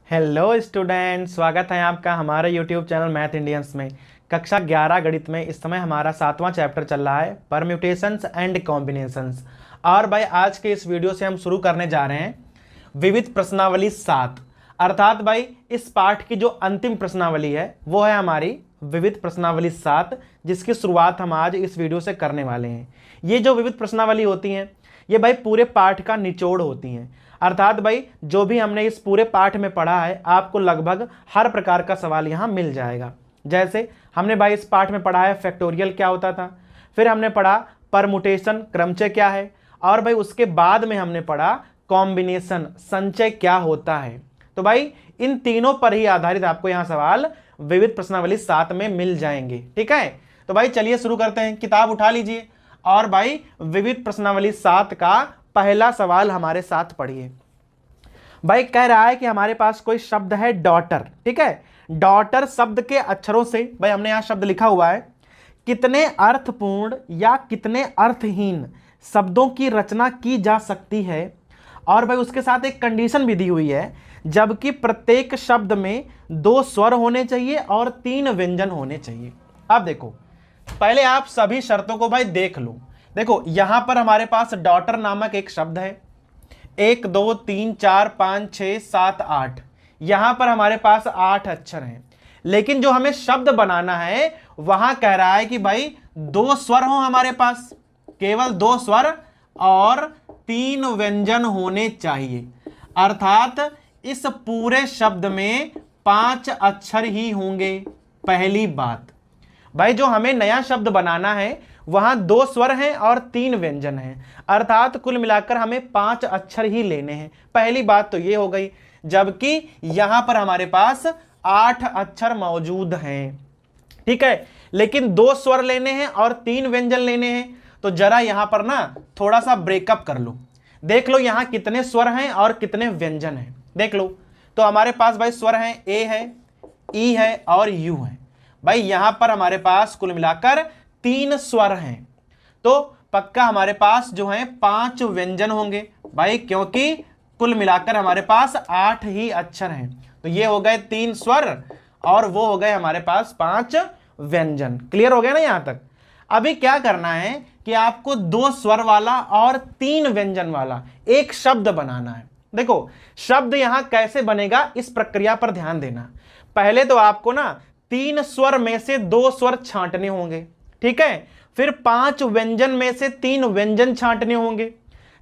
Hello student, स्वागत है आपका हमारे यूट्यूब चैनल मैथ इंडियंस में। कक्षा 11 गणित में इस समय हमारा 7वां चैप्टर चल रहा है, परम्यूटेशंस एंड कॉम्बिनेशंस। और भाई आज के इस वीडियो से हम शुरू करने जा रहे हैं विविध प्रश्नावली 7। अर्थात भाई इस पाठ की जो अंतिम प्रश्नावली है वो है हमारी विविध प्रश्नावली 7, जिसकी शुरुआत हम आज इस वीडियो से करने वाले हैं। ये जो विविध प्रश्नावली होती हैं ये भाई पूरे पाठ का निचोड़ होती हैं। अर्थात भाई जो भी हमने इस पूरे पाठ में पढ़ा है आपको लगभग हर प्रकार का सवाल यहाँ मिल जाएगा। जैसे हमने भाई इस पाठ में पढ़ा है फैक्टोरियल क्या होता था, फिर हमने पढ़ा परमुटेशन क्रमचय क्या है, और भाई उसके बाद में हमने पढ़ा कॉम्बिनेशन संचय क्या होता है। तो भाई इन तीनों पर ही आधारित आपको यहाँ सवाल विविध प्रश्नावली 7 में मिल जाएंगे। ठीक है, तो भाई चलिए शुरू करते हैं। किताब उठा लीजिए और भाई विविध प्रश्नावली 7 का पहला सवाल हमारे साथ पढ़िए। भाई कह रहा है कि हमारे पास कोई शब्द है डॉटर। ठीक है, डॉटर शब्द के अक्षरों से भाई हमने यहां शब्द लिखा हुआ है कितने अर्थपूर्ण या कितने अर्थहीन शब्दों की रचना की जा सकती है, और भाई उसके साथ एक कंडीशन भी दी हुई है, जबकि प्रत्येक शब्द में 2 स्वर होने चाहिए और 3 व्यंजन होने चाहिए। अब देखो, पहले आप सभी शर्तों को भाई देख लो। देखो यहां पर हमारे पास डॉटर नामक एक शब्द है, 1 2 3 4 5 6 7 8, यहां पर हमारे पास 8 अक्षर हैं। लेकिन जो हमें शब्द बनाना है वहां कह रहा है कि भाई 2 स्वर हो हमारे पास, केवल 2 स्वर और 3 व्यंजन होने चाहिए। अर्थात इस पूरे शब्द में 5 अक्षर ही होंगे। पहली बात भाई जो हमें नया शब्द बनाना है वहां 2 स्वर हैं और 3 व्यंजन हैं, अर्थात कुल मिलाकर हमें 5 अक्षर ही लेने हैं। पहली बात तो ये हो गई, जबकि यहां पर हमारे पास 8 अक्षर मौजूद हैं। ठीक है, लेकिन 2 स्वर लेने हैं और 3 व्यंजन लेने हैं। तो जरा यहां पर ना थोड़ा सा ब्रेकअप कर लो, देख लो यहां कितने स्वर हैं और कितने व्यंजन हैं। देख लो तो हमारे पास भाई स्वर हैं, ए है, ई है और यू है। भाई यहां पर हमारे पास कुल मिलाकर 3 स्वर हैं, तो पक्का हमारे पास जो है 5 व्यंजन होंगे भाई, क्योंकि कुल मिलाकर हमारे पास 8 ही अक्षर हैं। तो ये हो गए 3 स्वर और वो हो गए हमारे पास 5 व्यंजन। क्लियर हो गया ना यहां तक। अभी क्या करना है कि आपको 2 स्वर वाला और 3 व्यंजन वाला एक शब्द बनाना है। देखो शब्द यहां कैसे बनेगा इस प्रक्रिया पर ध्यान देना। पहले तो आपको ना 3 स्वर में से 2 स्वर छांटने होंगे। ठीक है, फिर 5 व्यंजन में से 3 व्यंजन छांटने होंगे,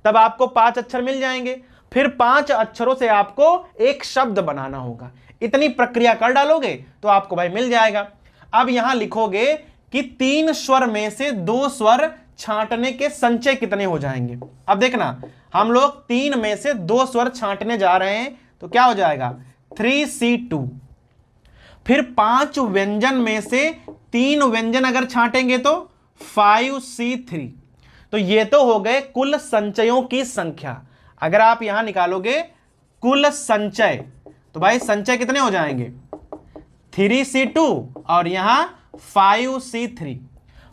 तब आपको 5 अक्षर मिल जाएंगे। फिर 5 अक्षरों से आपको एक शब्द बनाना होगा। इतनी प्रक्रिया कर डालोगे तो आपको भाई मिल जाएगा। अब यहां लिखोगे कि 3 स्वर में से 2 स्वर छांटने के संचय कितने हो जाएंगे। अब देखना, हम लोग 3 में से 2 स्वर छांटने जा रहे हैं तो क्या हो जाएगा 3C2। फिर 5 व्यंजन में से 3 व्यंजन अगर छांटेंगे तो 5C3। तो ये तो हो गए कुल संचयों की संख्या। अगर आप यहां निकालोगे कुल संचय तो भाई संचय कितने हो जाएंगे 3C2 और यहां 5C3।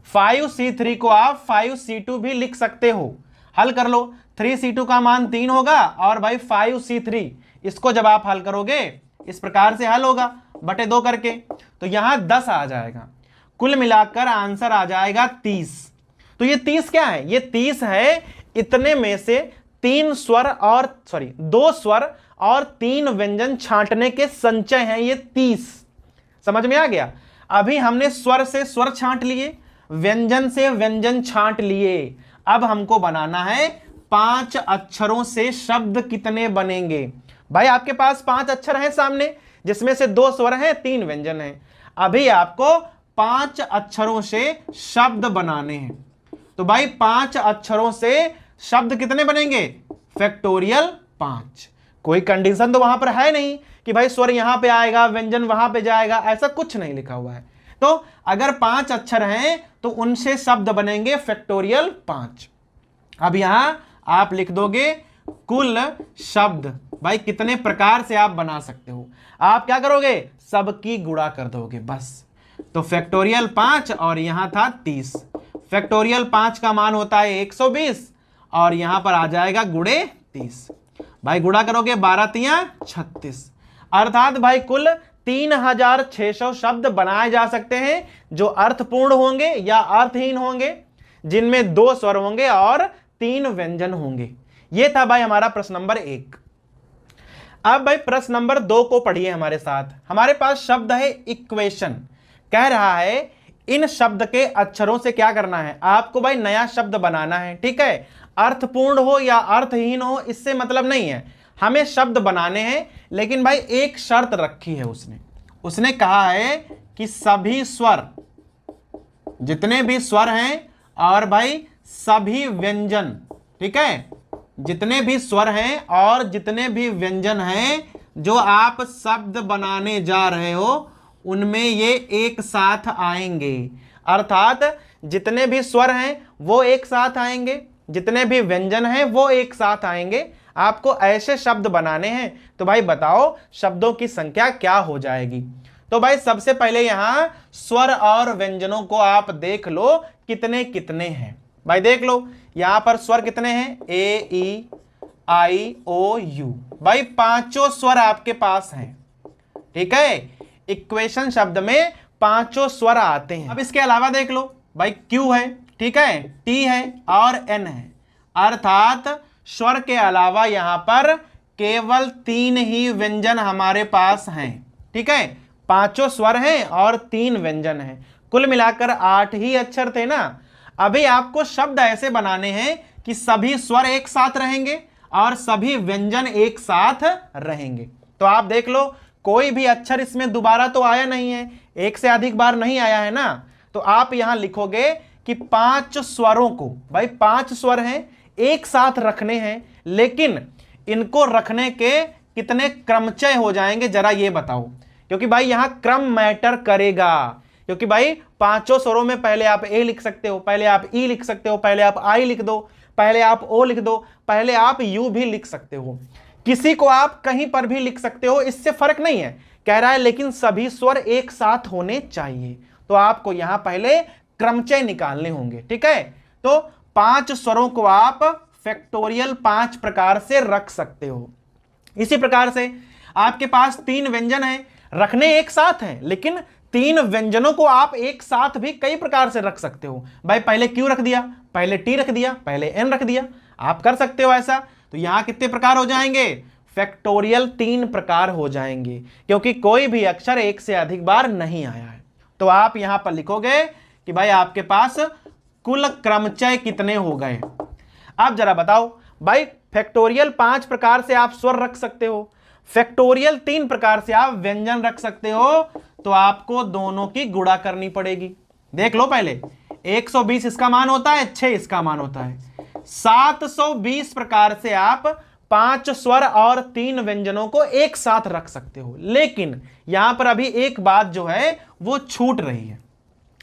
5C3 को आप 5C2 भी लिख सकते हो। हल कर लो, 3C2 का मान 3 होगा और भाई 5C3, इसको जब आप हल करोगे इस प्रकार से हल होगा बटे 2 करके, तो यहां 10 आ जाएगा। कुल मिलाकर आंसर आ जाएगा 30। तो ये 30 क्या है, ये 30 है इतने में से 2 स्वर और 3 व्यंजन छांटने के संचय हैं ये 30। समझ में आ गया। अभी हमने स्वर से स्वर छांट लिए, व्यंजन से व्यंजन छांट लिए। अब हमको बनाना है 5 अक्षरों से शब्द कितने बनेंगे। भाई आपके पास 5 अक्षर हैं सामने, जिसमें से 2 स्वर हैं 3 व्यंजन हैं। अभी आपको 5 अक्षरों से शब्द बनाने हैं। तो भाई 5 अक्षरों से शब्द कितने बनेंगे फैक्टोरियल 5। कोई कंडीशन तो वहां पर है नहीं कि भाई स्वर यहां पे आएगा व्यंजन वहां पे जाएगा, ऐसा कुछ नहीं लिखा हुआ है। तो अगर 5 अक्षर हैं तो उनसे शब्द बनेंगे फैक्टोरियल 5। अब यहां आप लिख दोगे कुल शब्द। भाई कितने प्रकार से आप बना सकते हो, आप क्या करोगे सबकी गुणा कर दोगे बस। तो फैक्टोरियल 5 और यहां था 30। फैक्टोरियल 5 का मान होता है 120 और यहां पर आ जाएगा गुणे 30। भाई गुणा करोगे 12 तियां 36। अर्थात भाई कुल 3600 शब्द बनाए जा सकते हैं जो अर्थपूर्ण होंगे या अर्थहीन होंगे, जिनमें 2 स्वर होंगे और 3 व्यंजन होंगे। यह था भाई हमारा प्रश्न नंबर 1। अब भाई प्रश्न नंबर 2 को पढ़िए हमारे साथ। हमारे पास शब्द है इक्वेशन। कह रहा है इन शब्द के अक्षरों से क्या करना है, आपको भाई नया शब्द बनाना है। ठीक है, अर्थपूर्ण हो या अर्थहीन हो इससे मतलब नहीं है, हमें शब्द बनाने हैं। लेकिन भाई एक शर्त रखी है उसने कहा है कि सभी स्वर, जितने भी स्वर हैं और भाई सभी व्यंजन, ठीक है, जितने भी स्वर हैं और जितने भी व्यंजन हैं जो आप शब्द बनाने जा रहे हो उनमें ये एक साथ आएंगे। अर्थात जितने भी स्वर हैं वो एक साथ आएंगे, जितने भी व्यंजन हैं वो एक साथ आएंगे। आपको ऐसे शब्द बनाने हैं। तो भाई बताओ शब्दों की संख्या क्या हो जाएगी। तो भाई सबसे पहले यहां स्वर और व्यंजनों को आप देख लो कितने कितने हैं। भाई देख लो यहां पर स्वर कितने हैं, ए ई आई ओ यू। भाई 5 स्वर आपके पास हैं। ठीक है, इक्वेशन शब्द में 5 स्वर आते हैं। अब इसके अलावा देख लो भाई क्यू है, ठीक है, टी है और एन है। अर्थात स्वर के अलावा यहां पर केवल 3 ही व्यंजन हमारे पास हैं। ठीक है, 5 स्वर हैं और 3 व्यंजन हैं। कुल मिलाकर 8 ही अक्षर थे ना। अभी आपको शब्द ऐसे बनाने हैं कि सभी स्वर एक साथ रहेंगे और सभी व्यंजन एक साथ रहेंगे। तो आप देख लो कोई भी अक्षर इसमें दोबारा तो आया नहीं है, एक से अधिक बार नहीं आया है ना। तो आप यहां लिखोगे कि 5 स्वरों को, भाई 5 स्वर हैं, एक साथ रखने हैं, लेकिन इनको रखने के कितने क्रमचय हो जाएंगे जरा ये बताओ। क्योंकि भाई यहां क्रम मैटर करेगा। क्योंकि भाई 5 स्वरों में पहले आप ए लिख सकते हो, पहले आप ई लिख सकते हो, पहले आप आई लिख दो, पहले आप ओ लिख दो, पहले आप यू भी लिख सकते हो, किसी को आप कहीं पर भी लिख सकते हो, इससे फर्क नहीं है। कह रहा है लेकिन सभी स्वर एक साथ होने चाहिए। तो आपको यहां पहले क्रमचय निकालने होंगे। ठीक है, तो 5 स्वरों को आप फैक्टोरियल 5 प्रकार से रख सकते हो। इसी प्रकार से आपके पास 3 व्यंजन हैं, रखने एक साथ हैं, लेकिन 3 व्यंजनों को आप एक साथ भी कई प्रकार से रख सकते हो। भाई पहले क्यू रख दिया, पहले टी रख दिया, पहले एन रख दिया, आप कर सकते हो ऐसा। तो यहां कितने प्रकार हो जाएंगे, फैक्टोरियल 3 प्रकार हो जाएंगे, क्योंकि कोई भी अक्षर एक से अधिक बार नहीं आया है। तो आप यहां पर लिखोगे कि भाई आपके पास कुल क्रमचय कितने हो गए। आप जरा बताओ भाई फैक्टोरियल 5 प्रकार से आप स्वर रख सकते हो, फैक्टोरियल 3 प्रकार से आप व्यंजन रख सकते हो, तो आपको दोनों की गुणा करनी पड़ेगी। देख लो पहले 120 इसका मान होता है, 6 इसका मान होता है, 720 प्रकार से आप 5 स्वर और 3 व्यंजनों को एक साथ रख सकते हो। लेकिन यहां पर अभी एक बात जो है वो छूट रही है।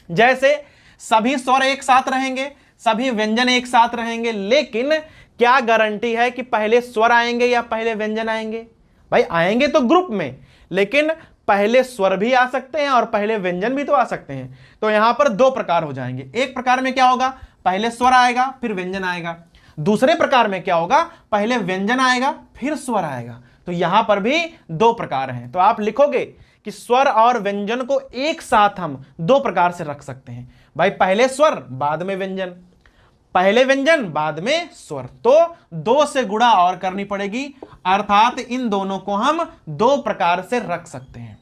जैसे सभी स्वर एक साथ रहेंगे, सभी व्यंजन एक साथ रहेंगे, लेकिन क्या गारंटी है कि पहले स्वर आएंगे या पहले व्यंजन आएंगे। भाई आएंगे तो ग्रुप में, लेकिन पहले स्वर भी आ सकते हैं और पहले व्यंजन भी तो आ सकते हैं। तो यहां पर 2 प्रकार हो जाएंगे। एक प्रकार में क्या होगा, पहले स्वर आएगा फिर व्यंजन आएगा। दूसरे प्रकार में क्या होगा, पहले व्यंजन आएगा फिर स्वर आएगा। तो यहां पर भी 2 प्रकार हैं। तो आप लिखोगे कि स्वर और व्यंजन को एक साथ हम 2 प्रकार से रख सकते हैं। भाई पहले स्वर बाद में व्यंजन, पहले व्यंजन बाद में स्वर। तो 2 से गुणा और करनी पड़ेगी, अर्थात इन दोनों को हम 2 प्रकार से रख सकते हैं।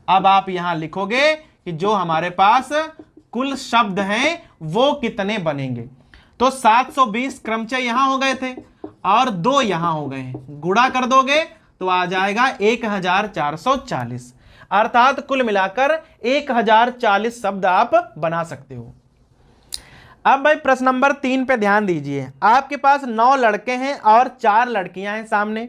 अब आप यहां लिखोगे कि जो हमारे पास कुल शब्द हैं वो कितने बनेंगे। तो 720 क्रमचय यहां हो गए थे और 2 यहां हो गए हैं, गुणा कर दोगे तो आ जाएगा 1440। अर्थात कुल मिलाकर 1040 शब्द आप बना सकते हो। अब भाई प्रश्न नंबर 3 पे ध्यान दीजिए। आपके पास 9 लड़के हैं और 4 लड़कियां हैं सामने,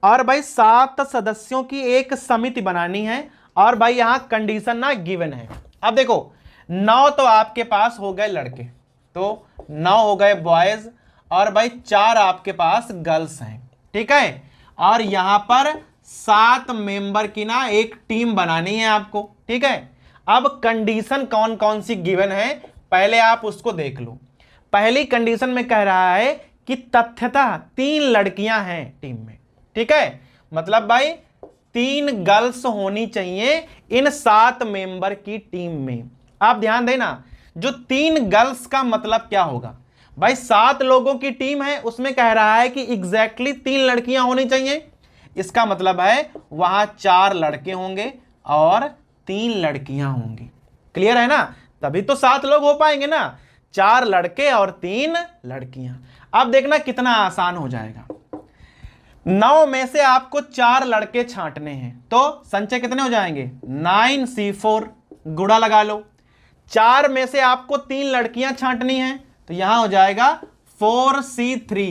और भाई 7 सदस्यों की एक समिति बनानी है, और भाई यहां कंडीशन ना गिवन है। अब देखो 9 तो आपके पास हो गए लड़के, तो 9 हो गए बॉयज, और भाई 4 आपके पास गर्ल्स हैं। ठीक है, और यहां पर 7 मेंबर की ना एक टीम बनानी है आपको। ठीक है, अब कंडीशन कौन कौन सी गिवन है पहले आप उसको देख लो। पहली कंडीशन में कह रहा है कि तथ्यतः 3 लड़कियां हैं टीम में। ठीक है, मतलब भाई 3 गर्ल्स होनी चाहिए इन 7 मेंबर की टीम में। आप ध्यान देना, जो 3 गर्ल्स का मतलब क्या होगा भाई, 7 लोगों की टीम है, उसमें कह रहा है कि एग्जैक्टली 3 लड़कियां होनी चाहिए। इसका मतलब है वहां 4 लड़के होंगे और 3 लड़कियां होंगी। क्लियर है ना, तभी तो 7 लोग हो पाएंगे ना, 4 लड़के और 3 लड़कियां। अब देखना कितना आसान हो जाएगा। 9 में से आपको 4 लड़के छांटने हैं, तो संचय कितने हो जाएंगे 9C4, गुणा लगा लो। 4 में से आपको 3 लड़कियां छांटनी हैं, तो यहां हो जाएगा 4C3।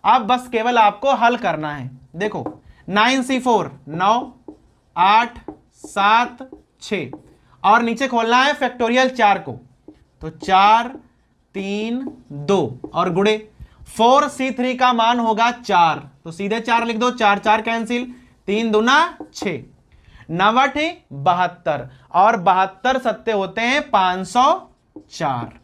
अब बस केवल आपको हल करना है। देखो 9C4 9, 8, 7, 6 और नीचे खोलना है फैक्टोरियल 4 को, तो 4, 3, 2 और गुणे 4C3 का मान होगा 4, तो सीधे 4 लिख दो, 4 4 कैंसिल, 3 दूना 6, 9 72 और 72 सत्ते होते हैं 504।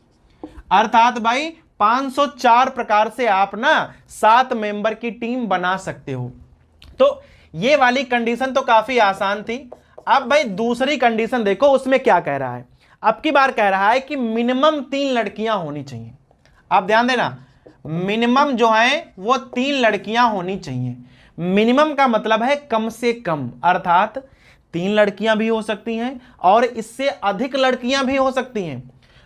अर्थात भाई 504 प्रकार से आप ना 7 मेंबर की टीम बना सकते हो। तो ये वाली कंडीशन तो काफी आसान थी। अब भाई दूसरी कंडीशन देखो, उसमें क्या कह रहा है। अब की बार कह रहा है कि मिनिमम 3 लड़कियां होनी चाहिए। आप ध्यान देना, मिनिमम जो है वो 3 लड़कियां होनी चाहिए। मिनिमम का मतलब है कम से कम, अर्थात 3 लड़कियां भी हो सकती हैं और इससे अधिक लड़कियां भी हो सकती हैं।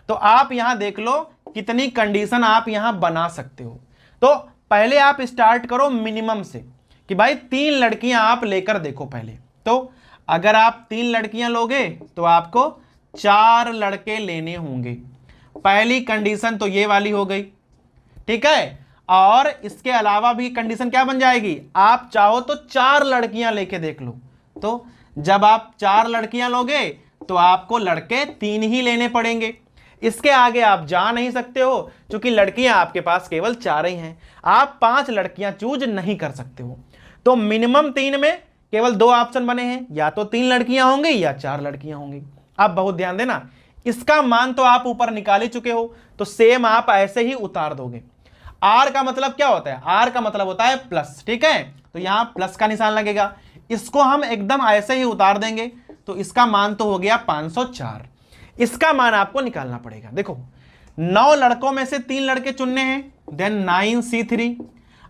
तो आप यहां देख लो कितनी कंडीशन आप यहां बना सकते हो। तो पहले आप स्टार्ट करो मिनिमम से कि भाई 3 लड़कियां आप लेकर देखो पहले। तो अगर आप 3 लड़कियां लोगे तो आपको 4 लड़के लेने होंगे। पहली कंडीशन तो ये वाली हो गई, ठीक है। और इसके अलावा भी कंडीशन क्या बन जाएगी, आप चाहो तो 4 लड़कियां लेके देख लो। तो जब आप 4 लड़कियां लोगे तो आपको लड़के 3 ही लेने पड़ेंगे। इसके आगे आप जा नहीं सकते हो, क्योंकि लड़कियां आपके पास केवल 4 ही हैं। आप 5 लड़कियां चूज नहीं कर सकते हो। तो मिनिमम 3 में केवल 2 ऑप्शन बने हैं, या तो 3 लड़कियां होंगी या 4 लड़कियां होंगी। आप बहुत ध्यान देना, इसका मान तो आप ऊपर निकाल ही चुके हो, तो सेम आप ऐसे ही उतार दोगे। आर का मतलब क्या होता है, आर का मतलब होता है प्लस, ठीक है। तो यहां प्लस का निशान लगेगा, इसको हम एकदम ऐसे ही उतार देंगे, तो इसका मान तो हो गया 504। इसका मान आपको निकालना पड़ेगा। देखो 9 लड़कों में से 3 लड़के चुनने हैं, देन 9C3,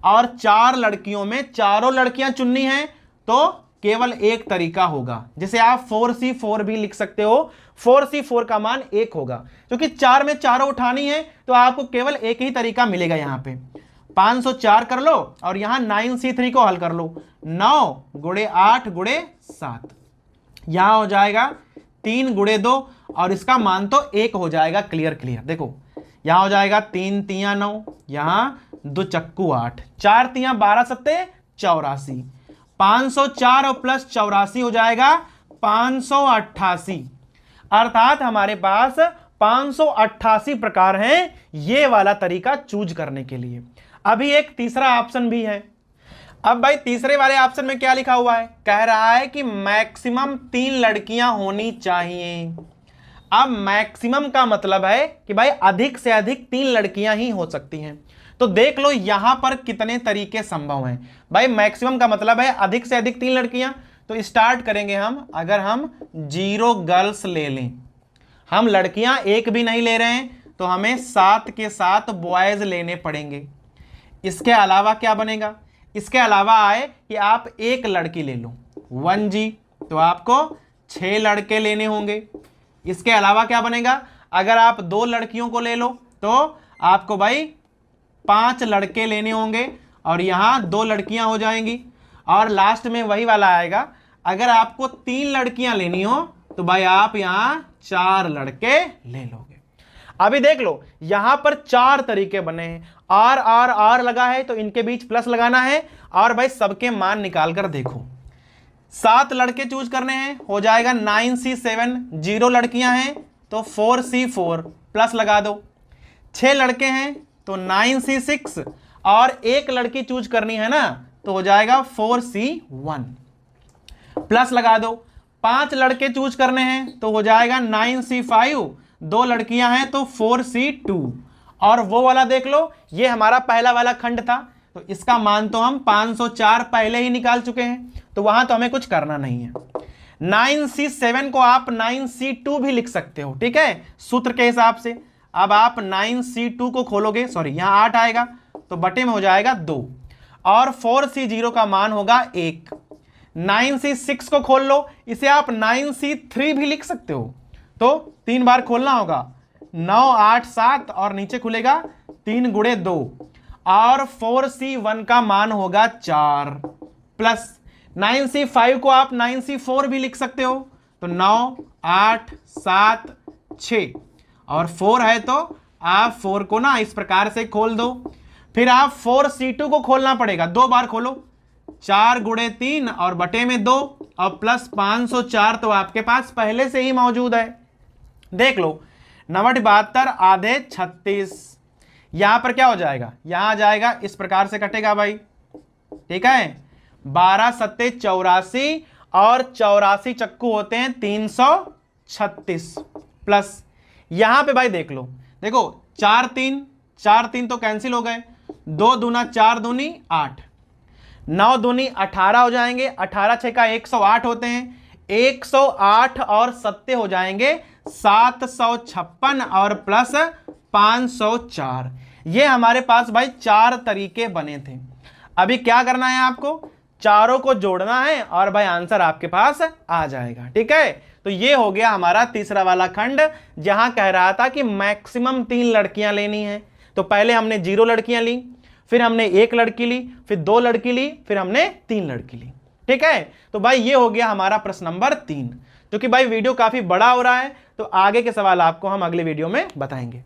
और 4 लड़कियों में चारों लड़कियां चुननी हैं, तो केवल एक तरीका होगा, जिसे आप 4C4 भी लिख सकते हो। 4C4 का मान 1 होगा, क्योंकि 4 में चारों उठानी है, तो आपको केवल एक ही तरीका मिलेगा। यहां पे 504 कर लो और यहां 9C3 को हल कर लो, 9 गुणे 8 गुणे 7, यहां हो जाएगा 3 गुणे 2 और इसका मान तो 1 हो जाएगा। क्लियर क्लियर, देखो यहां हो जाएगा 3 तियां 9, यहां 2 चक्कू 8, 4 तियां 12 सत्ते 84, 504 और प्लस 84 हो जाएगा 588। अर्थात हमारे पास 588 प्रकार हैं ये वाला तरीका चूज करने के लिए। अभी एक तीसरा ऑप्शन भी है। अब भाई तीसरे वाले ऑप्शन में क्या लिखा हुआ है, कह रहा है कि मैक्सिमम 3 लड़कियां होनी चाहिए। अब मैक्सिमम का मतलब है कि भाई अधिक से अधिक 3 लड़कियां ही हो सकती हैं। तो देख लो यहां पर कितने तरीके संभव हैं। भाई मैक्सिमम का मतलब है अधिक से अधिक 3 लड़कियां, तो स्टार्ट करेंगे हम। अगर हम 0 गर्ल्स ले लें, हम लड़कियां एक भी नहीं ले रहे हैं, तो हमें 7 के 7 बॉयज लेने पड़ेंगे। इसके अलावा क्या बनेगा, इसके अलावा आए कि आप एक लड़की ले लो 1G, तो आपको 6 लड़के लेने होंगे। इसके अलावा क्या बनेगा, अगर आप 2 लड़कियों को ले लो तो आपको भाई 5 लड़के लेने होंगे और यहां 2 लड़कियां हो जाएंगी। और लास्ट में वही वाला आएगा, अगर आपको 3 लड़कियां लेनी हो तो भाई आप यहां 4 लड़के ले लोगे। अभी देख लो यहां पर 4 तरीके बने हैं, आर आर आर लगा है तो इनके बीच प्लस लगाना है, और भाई सबके मान निकाल कर देखो। 7 लड़के चूज करने हैं, हो जाएगा 9C7, 0 लड़कियां हैं तो 4C4 प्लस लगा दो। 6 लड़के हैं तो 9C6, और एक लड़की चूज करनी है ना, तो हो जाएगा 4C1 प्लस लगा दो। 5 लड़के चूज करने हैं तो हो जाएगा 9C5, 2 लड़कियां हैं तो 4C2। और वो वाला देख लो, ये हमारा पहला वाला खंड था, तो इसका मान तो हम 504 पहले ही निकाल चुके हैं, तो वहां तो हमें कुछ करना नहीं है। 9C7 को आप 9C2 भी लिख सकते हो, ठीक है, सूत्र के हिसाब से। अब आप 9C2 को खोलोगे, सॉरी यहां 8 आएगा तो बटे में हो जाएगा 2, और 4C0 का मान होगा 1। 9C6 को खोल लो, इसे आप 9C3 भी लिख सकते हो, तो 3 बार खोलना होगा, 9 8 7 और नीचे खुलेगा 3 गुणे 2, और 4C1 का मान होगा 4, प्लस 9C5 को आप 9C4 भी लिख सकते हो, तो 9 8 7 6 और 4 है तो आप 4 को ना इस प्रकार से खोल दो। फिर आप 4C2 को खोलना पड़ेगा, 2 बार खोलो, 4 गुणे 3 और बटे में 2 और प्लस 504 तो आपके पास पहले से ही मौजूद है। देख लो 9 72 आधे 36, यहां पर क्या हो जाएगा, यहां आ जाएगा, इस प्रकार से कटेगा भाई, ठीक है, 12 सत्ते 84 और 84 चक्कू होते हैं 336, प्लस यहां पे भाई देख लो, देखो 4 3 तो कैंसिल हो गए, 2 दूना 4 दूनी 8, 9 दूनी 18 हो जाएंगे, 18 6 का 108 होते हैं, 108 और 7 हो जाएंगे 756 और प्लस 504। ये हमारे पास भाई 4 तरीके बने थे। अभी क्या करना है आपको, चारों को जोड़ना है और भाई आंसर आपके पास आ जाएगा, ठीक है। तो ये हो गया हमारा तीसरा वाला खंड, जहां कह रहा था कि मैक्सिमम 3 लड़कियां लेनी है। तो पहले हमने 0 लड़कियां ली, फिर हमने 1 लड़की ली, फिर 2 लड़की ली, फिर हमने 3 लड़की ली, ठीक है। तो भाई ये हो गया हमारा प्रश्न नंबर 3। क्योंकि भाई वीडियो काफी बड़ा हो रहा है, तो आगे के सवाल आपको हम अगले वीडियो में बताएंगे।